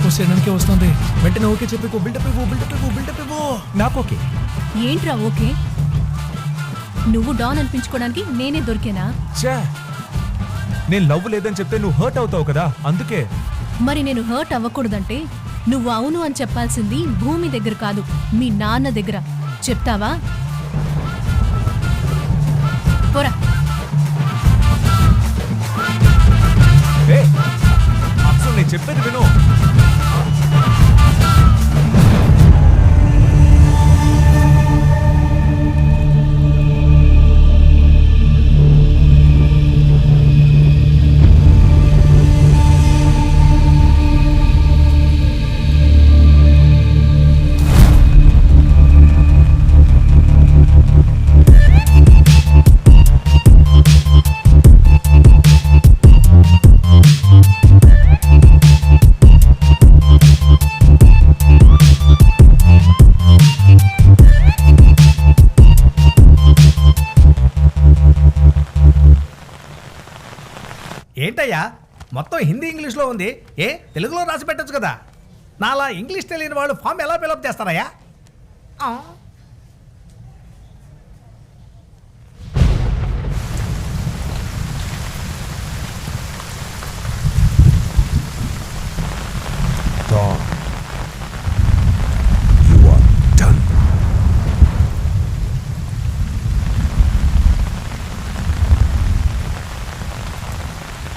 Propose చేయడానికే వస్తుంది. వెంటనే ఓకే చెప్పి బిల్డప్ ఇవ్వు. నాకు ఓకే. ఏంట్రా ఓకే? నువ్వు డాన్ అనిపించుకోవడానికి నేనే దొరికేనా? ఛే, నేను లవ్ లేదని చెప్తే నువ్వు హర్ట్ అవుతావు కదా, అందుకే. మరి నేను హర్ట్ అవ్వకూడదంటే నువ్వు అవును అని చెప్పాల్సింది భూమి దగ్గర కాదు, మీ నాన్న దగ్గర. చెప్తావా? పోరా. అసలు నేను చెప్పేది విను. ఏంటయ్యా మొత్తం హిందీ ఇంగ్లీష్లో ఉంది, తెలుగులో రాసి పెట్టచ్చు కదా. నాలా ఇంగ్లీష్ తెలియని వాళ్ళు ఫామ్ ఎలా ఫిలప్ చేస్తారయ్యా?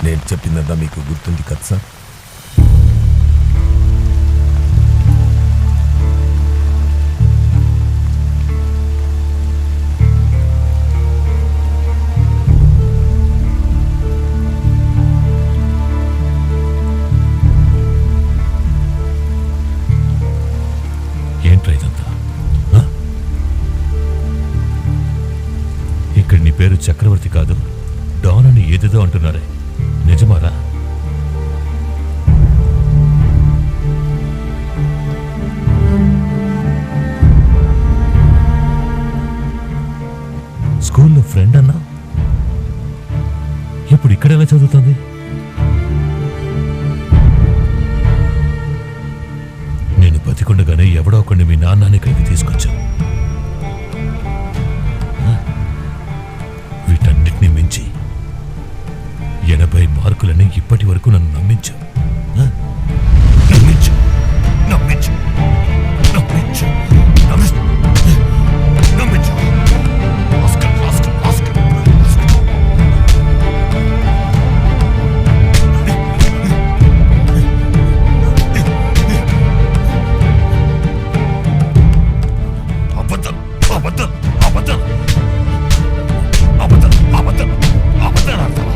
నేను చెప్పిందంతా మీకు గుర్తుంది కదా సార్? ఏంట్రా ఇదంతా? ఇక్కడ నీ పేరు చక్రవర్తి కాదు, డాన్ అని ఏదేదో అంటున్నారే, నిజమారా? స్కూల్లో ఫ్రెండ్ అన్నా, ఇప్పుడు ఇక్కడ ఎలా చదువుతుంది? నేను బతికుండగానే ఎవడో ఒకడిని మీ నాన్నని ఇక్కడికి తీసుకొచ్చావు. వీటన్నిటినీ మించి 80 మార్కులని ఇప్పటి వరకు నన్ను నమ్మించు. నమ్మించు నమ్మించు నమ్మించు నమ్మించు. అబద్ధం అబద్ధం అబద్ధం అబద్ధం అబద్ధం అబద్ధం అర్థం.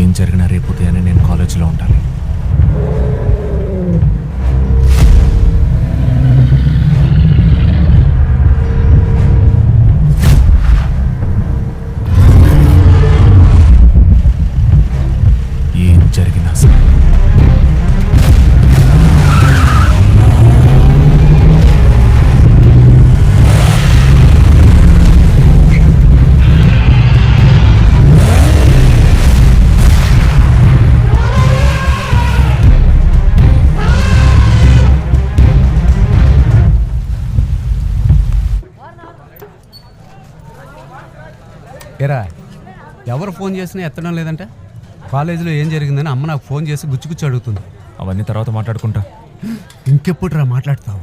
ఏం జరిగినా రేపు ఉదయాన్నే నేను కాలేజీలో ఉండాలి. ఏం జరిగినా సరే ఎరా ఎవరు ఫోన్ చేసినా ఎత్తడం లేదంటే కాలేజీలో ఏం జరిగిందని అమ్మ నాకు ఫోన్ చేసి గుచ్చుగుచ్చి అడుగుతుంది. అవన్నీ తర్వాత మాట్లాడుకుంటా. ఇంకెప్పుడురా మాట్లాడతావు?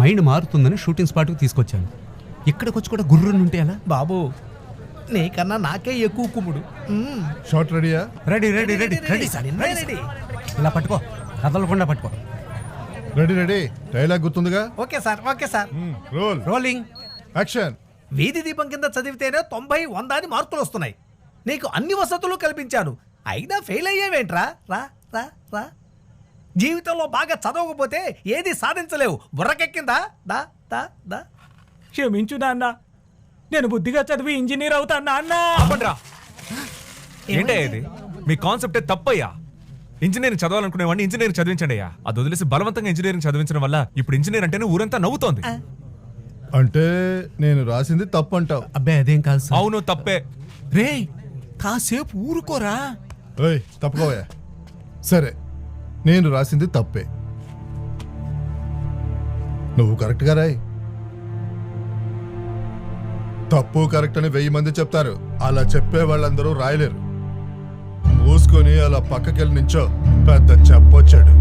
మైండ్ మారుతుందని షూటింగ్ స్పాట్కి తీసుకొచ్చాను. ఇక్కడికి వచ్చి కూడా గుర్రుని ఉంటే ఎలా? బాబు నీకన్నా నాకే ఎక్కువ కుమ్ముడు. షార్ట్ రెడీయా? Ready ready ready ready sir, ready. ఇలా పట్టుకో, కదలకుండా పట్టుకో. Ready ready. డైలాగ్ గుర్తుందిగా? Okay sir, okay sir. Roll. Rolling. Action. వీధి దీపం కింద చదివితేనే 90, 100 అని మార్కులు వస్తున్నాయి. నీకు అన్ని వసతులు కల్పించాను, అయినా ఫెయిల్ అయ్యేవేంట్రా? రా రా రా. జీవితంలో బాగా చదవకపోతే ఏది సాధించలేవు. బుర్రకెక్కిందా? దా దా దా. క్షమించు నాన్న, నేను బుద్ధిగా చదివి ఇంజనీర్ అవుతా నాన్న. ఆపండ్రా. ఏంటయ్యా ఇది? మీ కాన్సెప్టే తప్పయ్యా. ఇంజనీరింగ్ చదవాలనుకునేవాడిని ఇంజనీరింగ్ చదివించండి అయ్యా. అది వదిలేసి బలవంతంగా ఇంజనీరింగ్ చదివించడం వల్ల ఇప్పుడు ఇంజనీర్ అంటేనే ఊరంతా నవ్వుతోంది. అంటే నేను రాసింది తప్పు అంటావు? అబ్బాయి అదేం కాదు సార్. అవును తప్పే. రే కాసేపు ఊరుకోరా. ఏయ్ తప్పుకోవా. సరే నేను రాసింది తప్పే, నువ్వు కరెక్ట్గా రాయి. తప్పు కరెక్ట్ అని 1000 మంది చెప్తారు, అలా చెప్పే వాళ్ళందరూ రాయలేరు. మూసుకొని అలా పక్కకెళ్ళి నించో, పెద్ద చెప్పొచ్చాడు.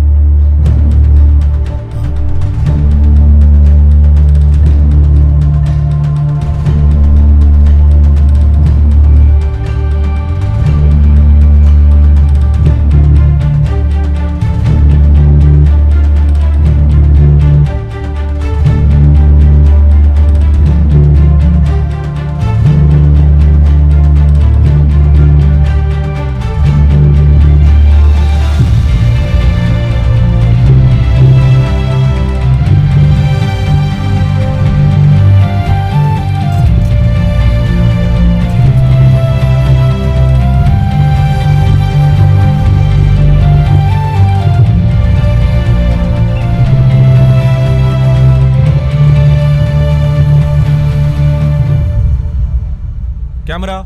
Camera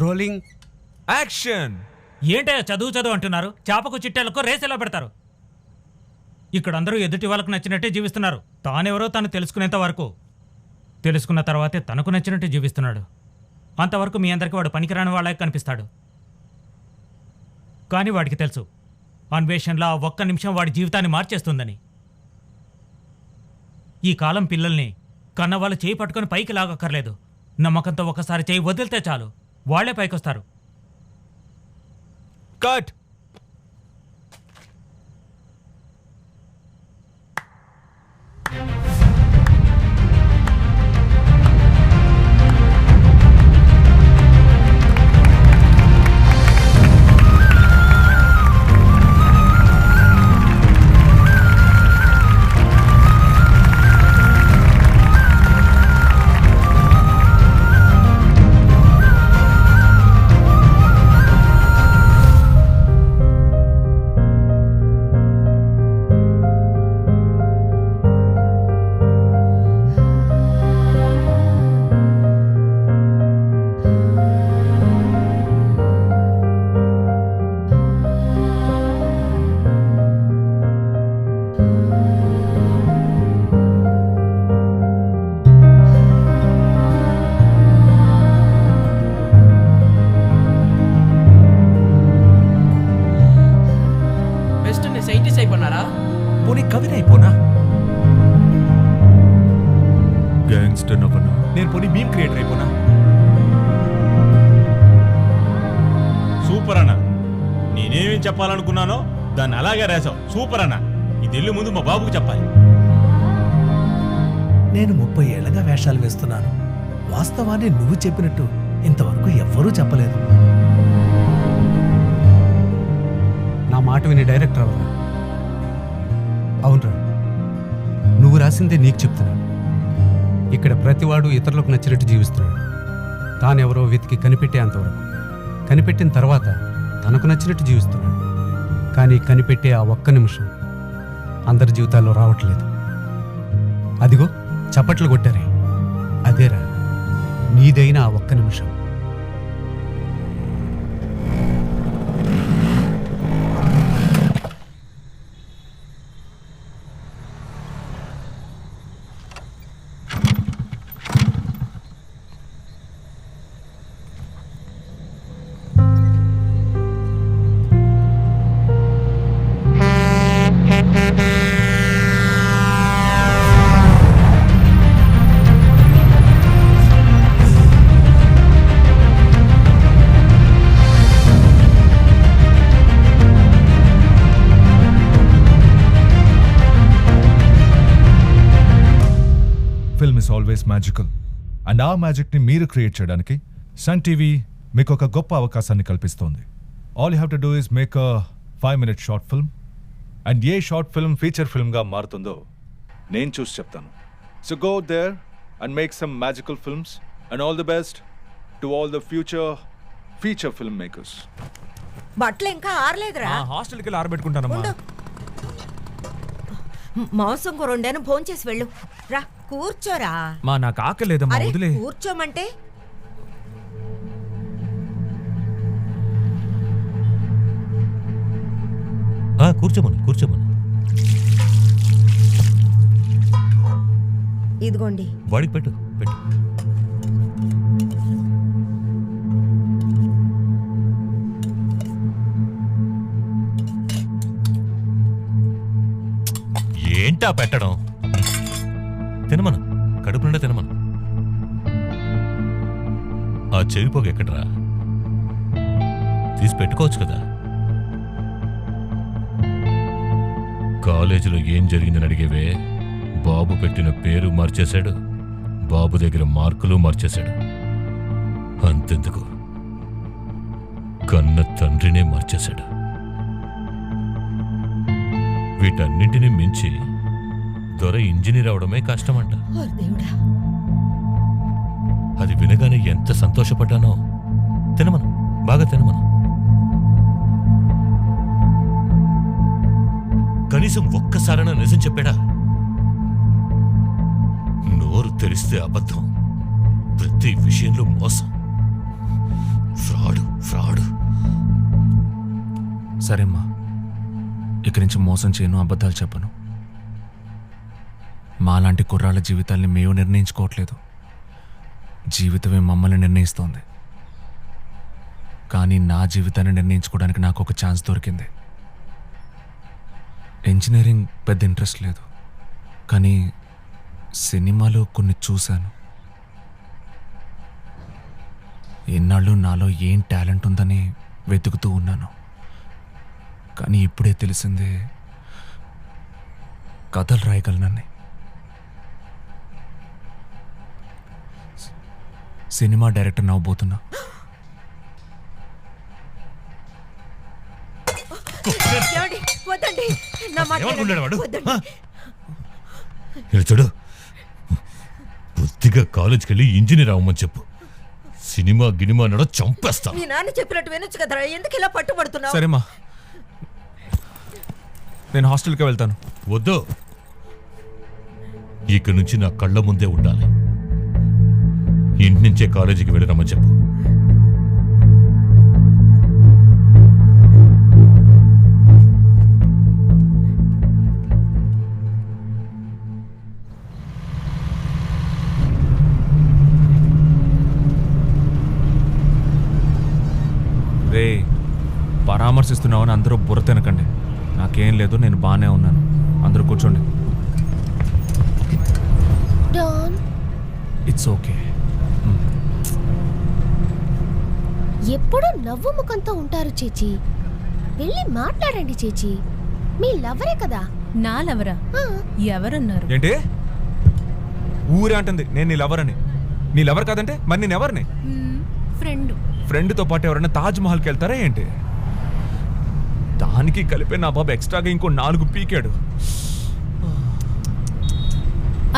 rolling action. ఏంటయ్యా చదువు చదువు అంటున్నారు? చేపకు చిట్టెలకు రేస్ ఎలా పెడతారు? ఇక్కడ అందరూ ఎదుటి వాళ్ళకు నచ్చినట్టే జీవిస్తున్నారు. తానెవరో తను తెలుసుకునేంత వరకు. తెలుసుకున్న తర్వాతే తనకు నచ్చినట్టు జీవిస్తున్నాడు. అంతవరకు మీ అందరికీ వాడు పనికిరాని వాళ్ళకి కనిపిస్తాడు. కానీ వాడికి తెలుసు అన్వేషణలో ఆ ఒక్క నిమిషం వాడి జీవితాన్ని మార్చేస్తుందని. ఈ కాలం పిల్లల్ని కన్నవాళ్ళు చేయి పట్టుకొని పైకి లాగక్కర్లేదు. నమ్మకంతో ఒకసారి చేయి వదిలితే చాలు, వాళ్లే పైకొస్తారు. కట్. సైంటిస్ట్ అయిపోయినారా? పోనీ కవిత అయిపోనా? గ్యాంగ్స్టర్ నవ్వను. నేను పోనీ మీమ్ క్రియేటర్ అయిపోనా? సూపర్ అన్న, నేనేమేం చెప్పాలనుకున్నానో దాన్ని అలాగే రాసావు. సూపర్ అన్న, ఇది వెళ్ళి ముందు మా బాబుకు చెప్పాలి. నేను 30 ఏళ్లగా వేషాలు వేస్తున్నాను. వాస్తవాన్ని నువ్వు చెప్పినట్టు ఇంతవరకు ఎవ్వరూ చెప్పలేదు. నా మాట విని డైరెక్టర్ అవరా. అవునరా, నువ్వు రాసిందే నీకు చెప్తున్నాను. ఇక్కడ ప్రతివాడు ఇతరులకు నచ్చినట్టు జీవిస్తున్నాడు. తానెవరో వెతికి కనిపెట్టేంతవరకు, కనిపెట్టిన తర్వాత తనకు నచ్చినట్టు జీవిస్తున్నాడు. కానీ కనిపెట్టే ఆ ఒక్క నిమిషం అందరి జీవితాల్లో రావట్లేదు. అదిగో చప్పట్లు కొట్టారే, అదేరా నీదైన ఆ ఒక్క నిమిషం. Film is always magical and ఆ మ్యాజిక్ని మీరు క్రియేట్ చేయడానికి సన్ టీవీ మీకు ఒక గొప్ప అవకాశాన్ని కల్పిస్తోంది. All you have to do is make a 5-minute short film and ఏ షార్ట్ ఫిల్మ్ ఫీచర్ ఫిల్మ్గా మారుతుందో నేను చూసి చెప్తాను. So go there and make some magical films and all the best to all the future feature film makers. బట్టలు ఇంకా ఆరలేదురా. హాస్టల్కి వెళ్ళి ఆరబెట్టుకుంటానమ్మా. మాంసం కూరండాను భోంచేసి వెళ్ళు. రా కూర్చోరా. మా నాకు ఆకలేదమ్మా, అరే వదిలే. కూర్చోమంటే కూర్చోమని కూర్చోమని. ఇదిగోండి. వాడికి పెట్టు పెట్టు. ఏంటా పెట్టడం? తినమను, కడుపు నిండా తినమను. ఆ చెవిపోగు ఎక్కడరా? తీసి పెట్టుకోవచ్చు కదా. కాలేజీలో ఏం జరిగిందని అడిగేవే. బాబు పెట్టిన పేరు మార్చేశాడు, బాబు దగ్గర మార్కులు మార్చేశాడు. అంతెందుకు, కన్న తండ్రినే మార్చేశాడు. వీటన్నింటినీ మించి దొర ఇంజనీర్ అవడమే కష్టమంట. అది వినగానే ఎంత సంతోషపడ్డానో. తినమను, బాగా తినమను. కనీసం ఒక్కసారైనా నిజం చెప్పాడా? నోరు తెరిస్తే అబద్ధం, ప్రతి విషయంలో మోసం, ఫ్రాడ్ ఫ్రాడ్. సరేమ్మా, ఇక్కడి నుంచి మోసం చేయను, అబద్ధాలు చెప్పను. మాలాంటి కుర్రాళ్ళ జీవితాల్ని మేము నిర్ణయించుకోవట్లేదు, జీవితమే మమ్మల్ని నిర్ణయిస్తోంది. కానీ నా జీవితాన్ని నిర్ణయించుకోవడానికి నాకు ఒక ఛాన్స్ దొరికింది. ఇంజనీరింగ్ పెద్ద ఇంట్రెస్ట్ లేదు, కానీ సినిమాలో కొన్ని చూశాను. ఎన్నాళ్ళు నాలో ఏం టాలెంట్ ఉందని వెతుకుతూ ఉన్నాను. కానీ ఇప్పుడే తెలిసిందే కథలు రాయగలనని. Cinema director నవ్వబోతున్నా. వద్దండి, నా మాట ఏమనుకుంటాడు వాడు? వద్దండి. ఇలా చూడు, బుద్ధిగా కాలేజ్కి వెళ్ళి ఇంజనీర్ అవ్వమని చెప్పు. సినిమా గినిమా నడ చంపేస్తా. మీ నాన్న చెప్పినట్టు వినొచ్చు కదరా, ఎందుకు ఇలా పట్టుబడుతున్నావు? సరేమ్మా, నేను హాస్టల్కి వెళ్తాను. వద్దు, ఇక్కడి నుంచి నా కళ్ళ ముందే ఉండాలి. ఇంటి నుంచే కాలేజీకి వెళ్ళరమ్మని చెప్పు. రే, పరామర్శిస్తున్నావని అందరూ బుర్ర తినకండి. నాకేం లేదు, నేను బాగానే ఉన్నాను. అందరూ కూర్చోండి. It's okay. ఎప్పుడు నవ్వు ముఖంతో ఉంటారు చేచి. వెళ్ళి మాట్లాడండి చేచి. మీ లవరే కదా. నా లవరా? ఎవరన్నారు? ఏంటి ఊరే అంటుంది నేను నీ లవర్ అని? నీ లవర్ కాదంటే మరి నేను ఎవరిని? ఫ్రెండ్. ఫ్రెండ్తో పాటు ఎవరైనా తాజ్ మహల్కి వెళ్తారా ఏంటి? దానికి కలిపే నా బాబు ఎక్స్ట్రాగా ఇంకో 4 పీకాడు.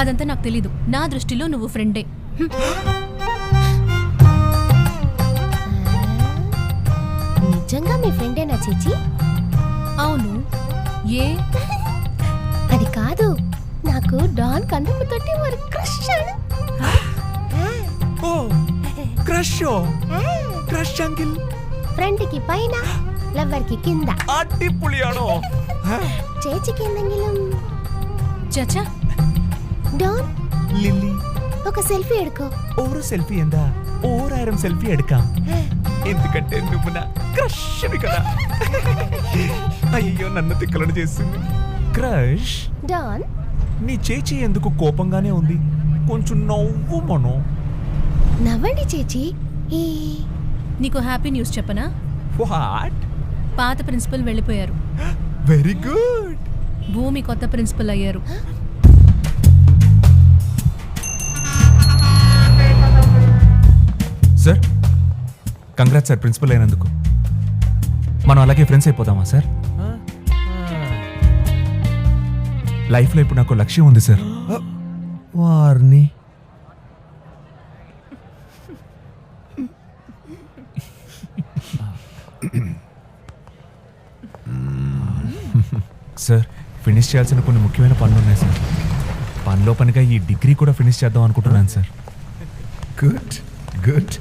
అదంతా నాకు తెలీదు. నా దృష్టిలో నువ్వు ఫ్రెండే. నిజంగా మీ ఫ్రెండేనా చేచి? అవును. ఏ? అది కాదు, నాకు డాన్ కన్నుముతోటి ఒక క్రష్. ఓ క్రష్. Crush uncle. ఫ్రెండ్ కి పైన, లవర్ కి కింద. అడ్డిపులియాడో. ചേച്ചിക്ക് എന്തെങ്കിലും? ചാച്ചാ, ഡോൺ ലില്ലി, ఒక సెల్ఫీ എടുക്കോ? ఓరు సెల్ఫీ ఎందా? ఓరాయిరం సెల్ఫీ ఎడకాం. ఎందుకంటే నువ్వు నా క్రష్వి కదా. అయ్యో, నన్ను తిక్కలను చేసింది. క్రష్. డాన్, నీ చేచి ఎందుకు కోపంగానే ఉంది? కొంచెం నవ్వు మను. నవ్వండి చేచి. నీకు హ్యాపీ న్యూస్ చెప్పనా? వాట్? పాత ప్రిన్సిపల్ వెళ్ళిపోయారు. Very good. భూమి కొత్త ప్రిన్సిపల్ అయ్యారు. సార్, కంగ్రాట్స్ సార్ ప్రిన్సిపల్ అయినందుకు. మనం అలాగే ఫ్రెండ్స్ అయిపోదామా సార్? లైఫ్లో ఇప్పుడు నాకు లక్ష్యం ఉంది సార్. వారిని సార్ ఫినిష్ చేయాల్సిన కొన్ని ముఖ్యమైన పనులు ఉన్నాయి సార్. పనిలో పనిగా ఈ డిగ్రీ కూడా ఫినిష్ చేద్దాం అనుకుంటున్నాను సార్. గుడ్